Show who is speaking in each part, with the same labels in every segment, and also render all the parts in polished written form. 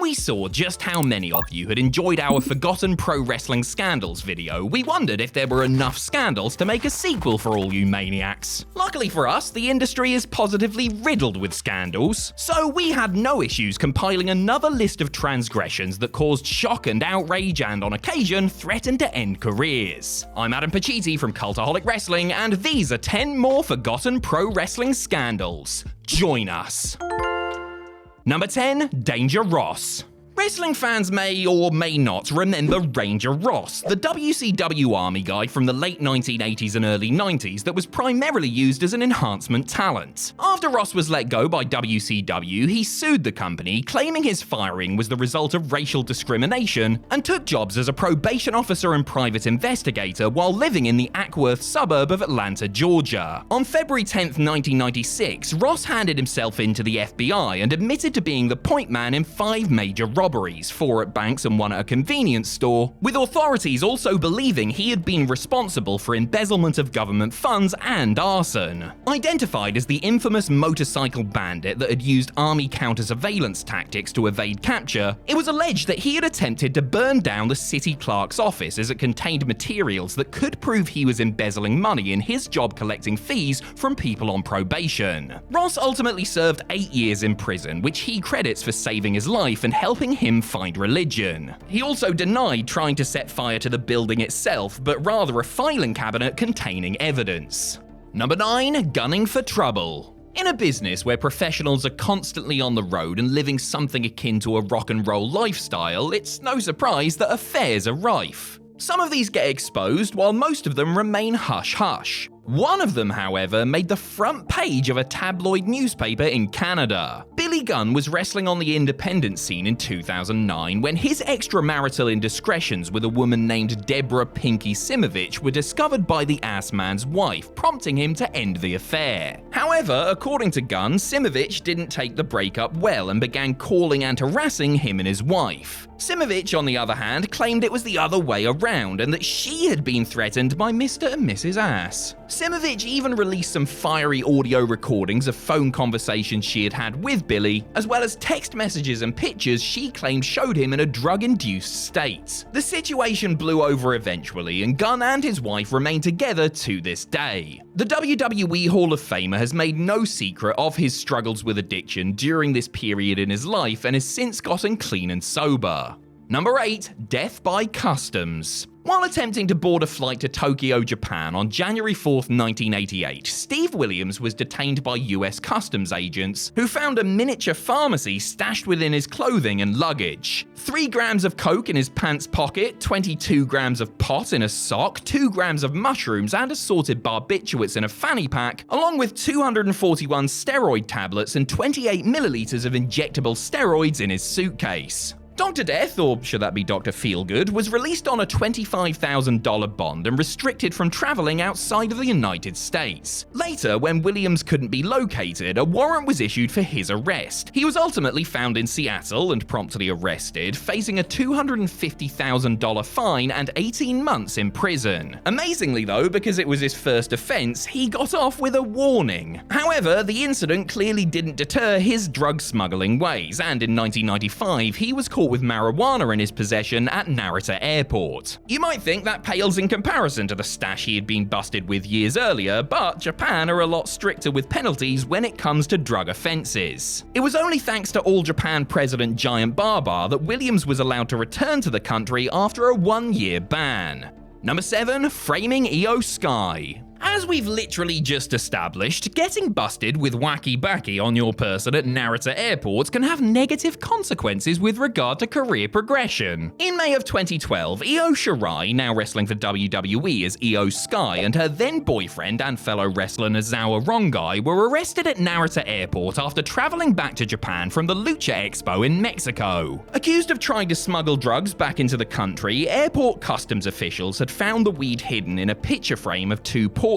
Speaker 1: we saw just how many of you had enjoyed our Forgotten Pro Wrestling Scandals video, we wondered if there were enough scandals to make a sequel for all you maniacs. Luckily for us, the industry is positively riddled with scandals, so we had no issues compiling another list of transgressions that caused shock and outrage and, on occasion, threatened to end careers. I'm Adam Pacitti from Cultaholic Wrestling, and these are 10 more Forgotten Pro Wrestling Scandals. Join us. Number 10, Danger Ross. Wrestling fans may or may not remember Ranger Ross, the WCW Army guy from the late 1980s and early 90s that was primarily used as an enhancement talent. After Ross was let go by WCW, he sued the company, claiming his firing was the result of racial discrimination, and took jobs as a probation officer and private investigator while living in the Ackworth suburb of Atlanta, Georgia. On February 10, 1996, Ross handed himself in to the FBI and admitted to being the point man in 5 major robberies, 4 at banks and 1 at a convenience store, with authorities also believing he had been responsible for embezzlement of government funds and arson. Identified as the infamous motorcycle bandit that had used army counter-surveillance tactics to evade capture, it was alleged that he had attempted to burn down the city clerk's office as it contained materials that could prove he was embezzling money in his job collecting fees from people on probation. Ross ultimately served 8 years in prison, which he credits for saving his life and helping him find religion. He also denied trying to set fire to the building itself, but rather a filing cabinet containing evidence. Number 9, Gunning for Trouble. In a business where professionals are constantly on the road and living something akin to a rock and roll lifestyle, it's no surprise that affairs are rife. Some of these get exposed, while most of them remain hush-hush. One of them, however, made the front page of a tabloid newspaper in Canada. Billy Gunn was wrestling on the independent scene in 2009 when his extramarital indiscretions with a woman named Deborah Pinky Simovich were discovered by the ass man's wife, prompting him to end the affair. However, according to Gunn, Simovich didn't take the breakup well and began calling and harassing him and his wife. Simovich, on the other hand, claimed it was the other way around and that she had been threatened by Mr. and Mrs. Ass. Simovich even released some fiery audio recordings of phone conversations she had had with Billy, as well as text messages and pictures she claimed showed him in a drug-induced state. The situation blew over eventually, and Gunn and his wife remain together to this day. The WWE Hall of Famer has made no secret of his struggles with addiction during this period in his life and has since gotten clean and sober. Number 8, Death by Customs. While attempting to board a flight to Tokyo, Japan on January 4th, 1988, Steve Williams was detained by US Customs agents who found a miniature pharmacy stashed within his clothing and luggage. 3 grams of coke in his pants pocket, 22 grams of pot in a sock, 2 grams of mushrooms and assorted barbiturates in a fanny pack, along with 241 steroid tablets and 28 milliliters of injectable steroids in his suitcase. Dr. Death, or should that be Dr. Feelgood, was released on a $25,000 bond and restricted from traveling outside of the United States. Later, when Williams couldn't be located, a warrant was issued for his arrest. He was ultimately found in Seattle and promptly arrested, facing a $250,000 fine and 18 months in prison. Amazingly though, because it was his first offense, he got off with a warning. However, the incident clearly didn't deter his drug smuggling ways, and in 1995, he was caught with marijuana in his possession at Narita Airport. You might think that pales in comparison to the stash he had been busted with years earlier, but Japan are a lot stricter with penalties when it comes to drug offenses. It was only thanks to All Japan President Giant Baba that Williams was allowed to return to the country after a 1-year ban. Number 7, Framing Io Sky. As we've literally just established, getting busted with wacky-backy on your person at Narita Airport can have negative consequences with regard to career progression. In May of 2012, Io Shirai, now wrestling for WWE as Io Sky, and her then-boyfriend and fellow wrestler Nozawa Rongai were arrested at Narita Airport after traveling back to Japan from the Lucha Expo in Mexico. Accused of trying to smuggle drugs back into the country, airport customs officials had found the weed hidden in a picture frame of 2 portraits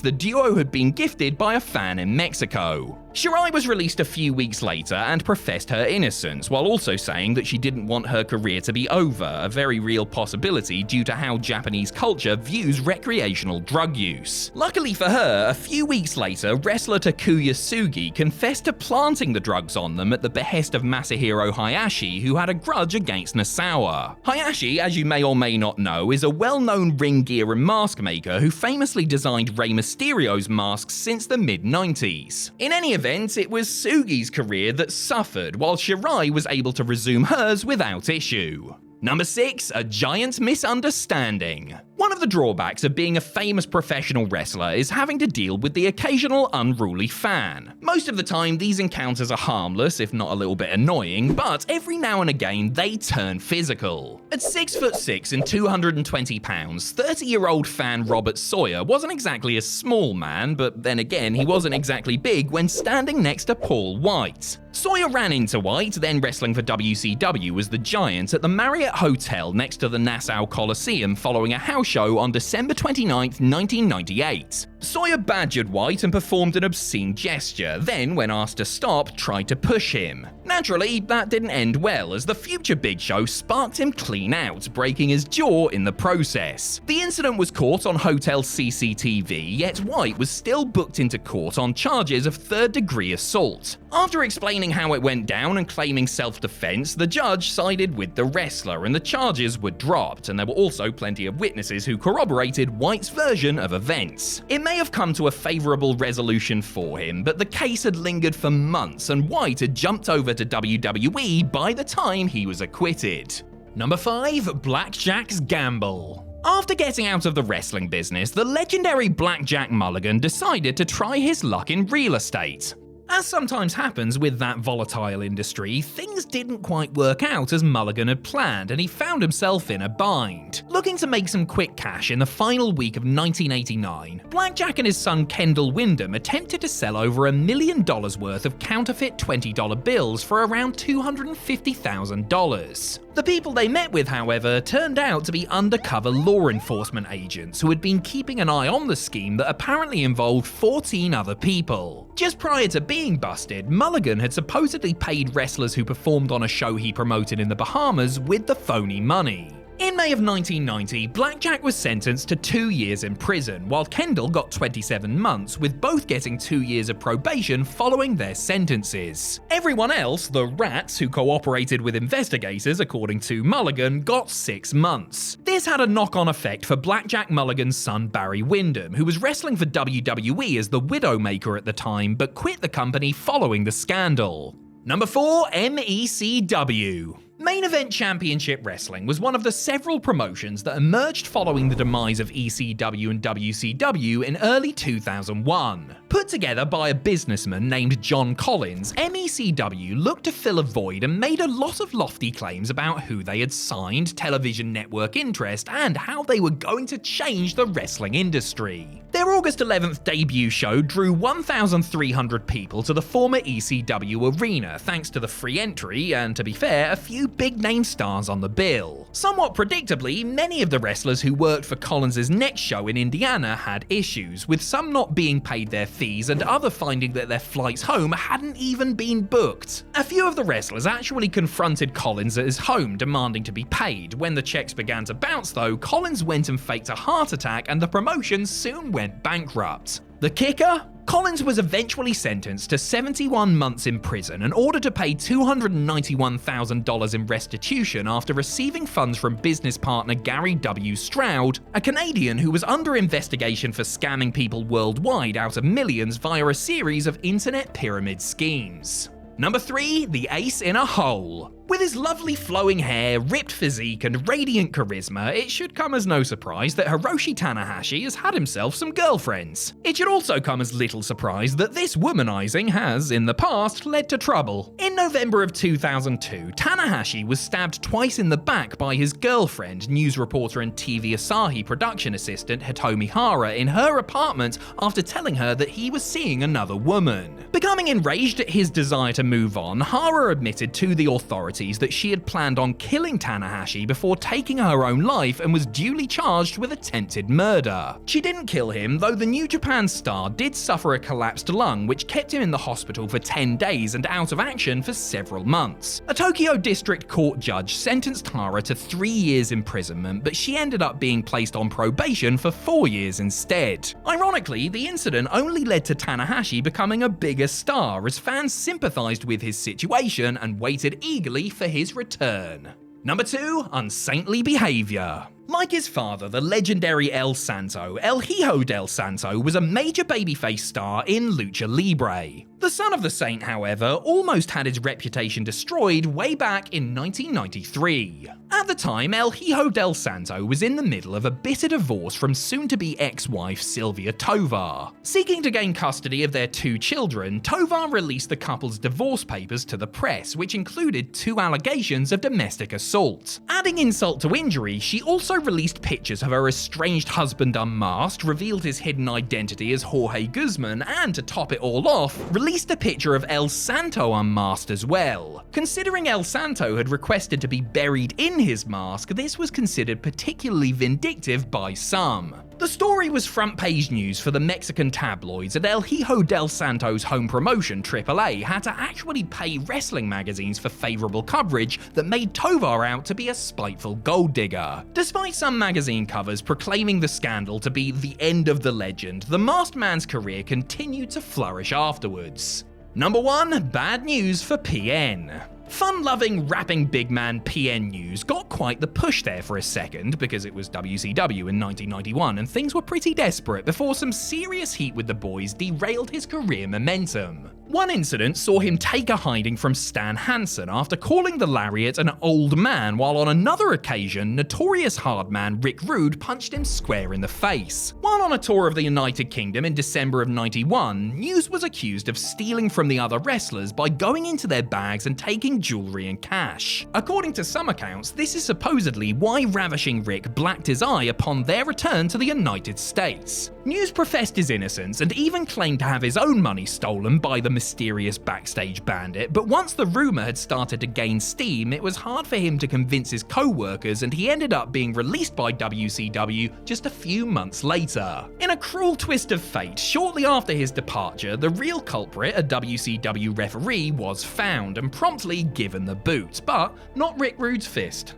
Speaker 1: the duo had been gifted by a fan in Mexico. Shirai was released a few weeks later and professed her innocence, while also saying that she didn't want her career to be over, a very real possibility due to how Japanese culture views recreational drug use. Luckily for her, a few weeks later, wrestler Takuya Sugi confessed to planting the drugs on them at the behest of Masahiro Hayashi, who had a grudge against Nasawa. Hayashi, as you may or may not know, is a well-known ring gear and mask maker who famously designed Rey Mysterio's masks since the mid-90s. In any event, it was Sugi's career that suffered, while Shirai was able to resume hers without issue. Number 6, a giant misunderstanding. One of the drawbacks of being a famous professional wrestler is having to deal with the occasional unruly fan. Most of the time, these encounters are harmless, if not a little bit annoying, but every now and again, they turn physical. At 6'6" and 220 pounds, 30-year-old fan Robert Sawyer wasn't exactly a small man, but then again, he wasn't exactly big when standing next to Paul White. Sawyer ran into White, then wrestling for WCW as the Giant, at the Marriott Hotel next to the Nassau Coliseum following a house show on December 29, 1998. Sawyer badgered White and performed an obscene gesture, then, when asked to stop, tried to push him. Naturally, that didn't end well, as the future Big Show sparked him clean out, breaking his jaw in the process. The incident was caught on hotel CCTV, yet White was still booked into court on charges of third-degree assault. After explaining how it went down and claiming self-defense, the judge sided with the wrestler and the charges were dropped, and there were also plenty of witnesses who corroborated White's version of events. It may have come to a favorable resolution for him, but the case had lingered for months and White had jumped over to WWE by the time he was acquitted. Number 5, Blackjacks Gamble. After getting out of the wrestling business, the legendary Blackjack Mulligan decided to try his luck in real estate. As sometimes happens with that volatile industry, things didn't quite work out as Mulligan had planned, and he found himself in a bind. Looking to make some quick cash in the final week of 1989, Blackjack and his son Kendall Windham attempted to sell over $1 million worth of counterfeit $20 bills for around $250,000. The people they met with, however, turned out to be undercover law enforcement agents who had been keeping an eye on the scheme that apparently involved 14 other people. Just prior to being busted, Mulligan had supposedly paid wrestlers who performed on a show he promoted in the Bahamas with the phony money. In May of 1990, Blackjack was sentenced to 2 years in prison, while Kendall got 27 months, with both getting 2 years of probation following their sentences. Everyone else, the rats who cooperated with investigators according to Mulligan, got 6 months. This had a knock-on effect for Blackjack Mulligan's son Barry Windham, who was wrestling for WWE as the Widowmaker at the time, but quit the company following the scandal. Number 4, MECW. Main Event Championship Wrestling was one of the several promotions that emerged following the demise of ECW and WCW in early 2001. Put together by a businessman named John Collins, MECW looked to fill a void and made a lot of lofty claims about who they had signed, television network interest, and how they were going to change the wrestling industry. Their August 11th debut show drew 1,300 people to the former ECW arena, thanks to the free entry and, to be fair, a few big-name stars on the bill. Somewhat predictably, many of the wrestlers who worked for Collins' next show in Indiana had issues, with some not being paid their fees and other finding that their flights home hadn't even been booked. A few of the wrestlers actually confronted Collins at his home, demanding to be paid. When the checks began to bounce, though, Collins went and faked a heart attack and the promotion soon went bankrupt. The kicker? Collins was eventually sentenced to 71 months in prison and ordered to pay $291,000 in restitution after receiving funds from business partner Gary W. Stroud, a Canadian who was under investigation for scamming people worldwide out of millions via a series of internet pyramid schemes. Number 3, the ace in a hole. With his lovely flowing hair, ripped physique, and radiant charisma, it should come as no surprise that Hiroshi Tanahashi has had himself some girlfriends. It should also come as little surprise that this womanizing has, in the past, led to trouble. In November of 2002, Tanahashi was stabbed twice in the back by his girlfriend, news reporter and TV Asahi production assistant Hitomi Hara, in her apartment after telling her that he was seeing another woman. Becoming enraged at his desire to move on, Hara admitted to the authorities authorities that she had planned on killing Tanahashi before taking her own life and was duly charged with attempted murder. She didn't kill him, though the New Japan star did suffer a collapsed lung which kept him in the hospital for 10 days and out of action for several months. A Tokyo District Court judge sentenced Hara to 3 years imprisonment, but she ended up being placed on probation for 4 years instead. Ironically, the incident only led to Tanahashi becoming a bigger star as fans sympathized with his situation and waited eagerly for his return. Number 2. Unsaintly behavior. Like his father, the legendary El Santo, El Hio Del Santo was a major babyface star in Lucha Libre. The son of the Saint, however, almost had his reputation destroyed way back in 1993. At the time, El Hio Del Santo was in the middle of a bitter divorce from soon-to-be ex-wife Sylvia Tovar. Seeking to gain custody of their 2 children, Tovar released the couple's divorce papers to the press, which included 2 allegations of domestic assault. Adding insult to injury, she also released pictures of her estranged husband unmasked, revealed his hidden identity as Jorge Guzman, and to top it all off, released a picture of El Santo unmasked as well. Considering El Santo had requested to be buried in his mask, this was considered particularly vindictive by some. The story was front-page news for the Mexican tabloids, and El Hijo del Santo's home promotion, AAA, had to actually pay wrestling magazines for favourable coverage that made Tovar out to be a spiteful gold digger. Despite some magazine covers proclaiming the scandal to be the end of the legend, the masked man's career continued to flourish afterwards. Number 1. Bad news for PN. Fun-loving, rapping big man PN News got quite the push there for a second because it was WCW in 1991 and things were pretty desperate before some serious heat with the boys derailed his career momentum. One incident saw him take a hiding from Stan Hansen after calling the Lariat an old man, while on another occasion, notorious hardman Rick Rude punched him square in the face. While on a tour of the United Kingdom in December of '91, News was accused of stealing from the other wrestlers by going into their bags and taking jewelry and cash. According to some accounts, this is supposedly why Ravishing Rick blacked his eye upon their return to the United States. News professed his innocence and even claimed to have his own money stolen by the mysterious backstage bandit, but once the rumour had started to gain steam, it was hard for him to convince his co-workers and he ended up being released by WCW just a few months later. In a cruel twist of fate, shortly after his departure, the real culprit, a WCW referee, was found and promptly given the boot, but not Rick Rude's fist.